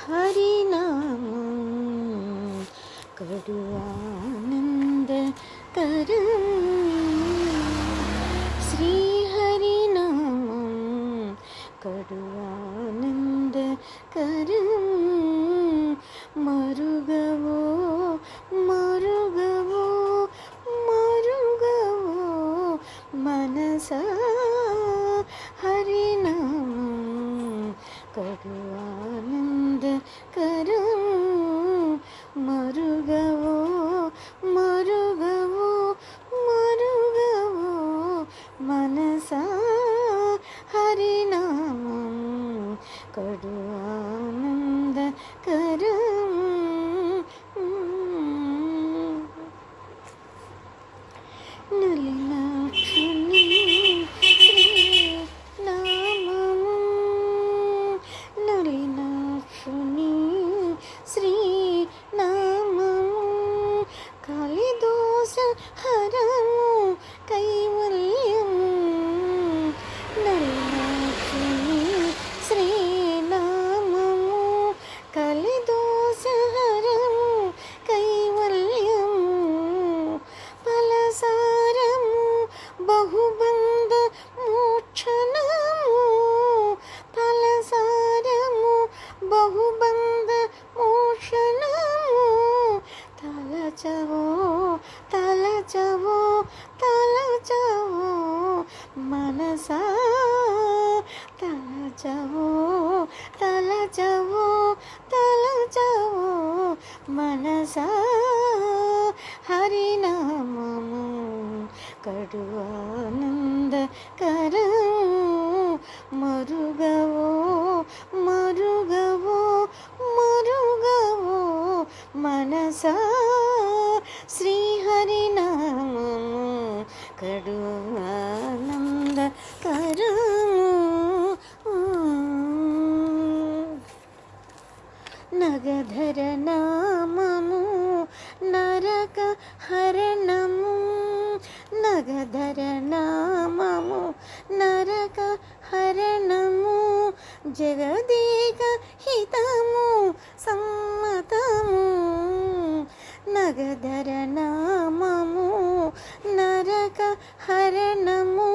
हरिनामं कड़ु आनंदकरं श्री हरिनामं कड़ु आनंदकरं मरुगवो मरुगवो मरुगवो मनसा हरिनामं कड़ु आनंदकरं मरुगवो मरुगवो मरुगवो मनसा हरिनामं कड़ु आनंदकरं नलिनाक्षुनि श्रीनामं नलिनाक्षुनि श्रीनामं कालिदोषहरं कैवल्यं नलिनाक्षुनि श्रीनामं कालिदोषहरं कैवल्यं फलसारं बहुबन्ध मोक्षणं फलसारं बहुबन्ध मोक्षणं तलचवो तलचवो तलचवो मनसा तलचवो तलचवो तलचवो मनसा हरिनामं कड़ु आनंदकरं मरुगवो मरुगवो मरुगवो मनसा श्री हरिनामं कड़ु आनंदकरं नगधर नाममु नरक हरणमु नगधर नाममु नरक हरणमु जगदेक हितमु सम्मतमु नगधर नाममु नरक हरणमु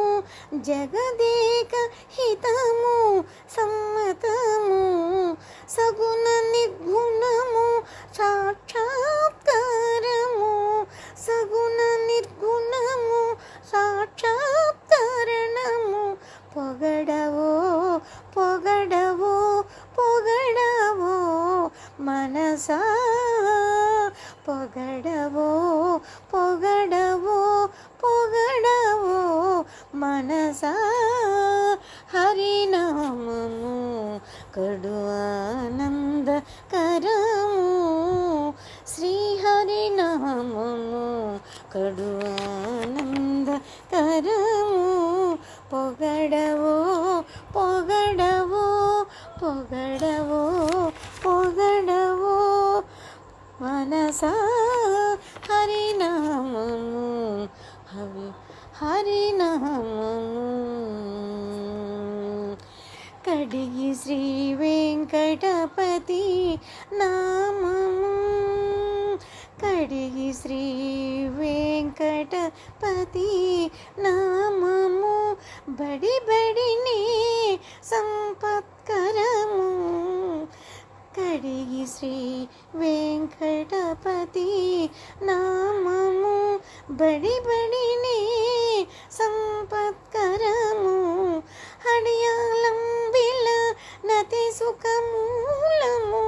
जगदेक हितमु सम्मतमु सगुण निर्गुणमु साक्षात्कारमु सगुण निर्गुणमु साक्षात्कारणमु పొగడవో పొగడవో పొగడవో మనసా పొగడవో పొగడవో పొగడవో మనసా హరినామము కడు ఆనందకరము శ్రీ హరినామము కడు ఆనందకరము పొగడవో పొగడవో పొగడవో పొగడవో మనసా హరినామము హరినామము కడిగి శ్రీ వెంకటపతి నామము కడిగి శ్రీ వెంకటపతి నామము బడి బడిని సంపత్కరము కడిగి శ్రీ వెంకటపతి నామము బడి బడిని సంపత్కరము హడియాలంబిల నతి సుఖమూలము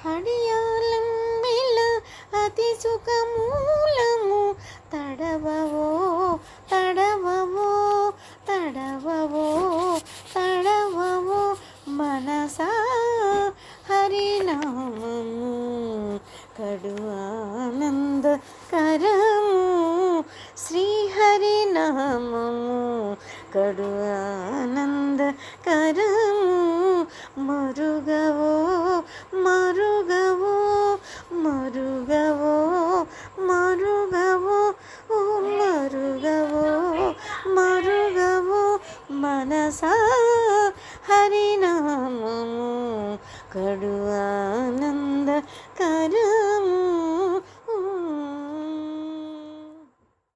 హడియాలంబిల అతి సుఖమూలము తడవవో తడవవో తడవవో తడవవో మనసా హరినామము కడు ఆనందకరము శ్రీ హరినామము కడు ఆనందకరము మరుగవో మరుగవో మరుగవో మరుగవో మరుగవో మరుగవో మనసా హరినామము కడు ఆనంద కరా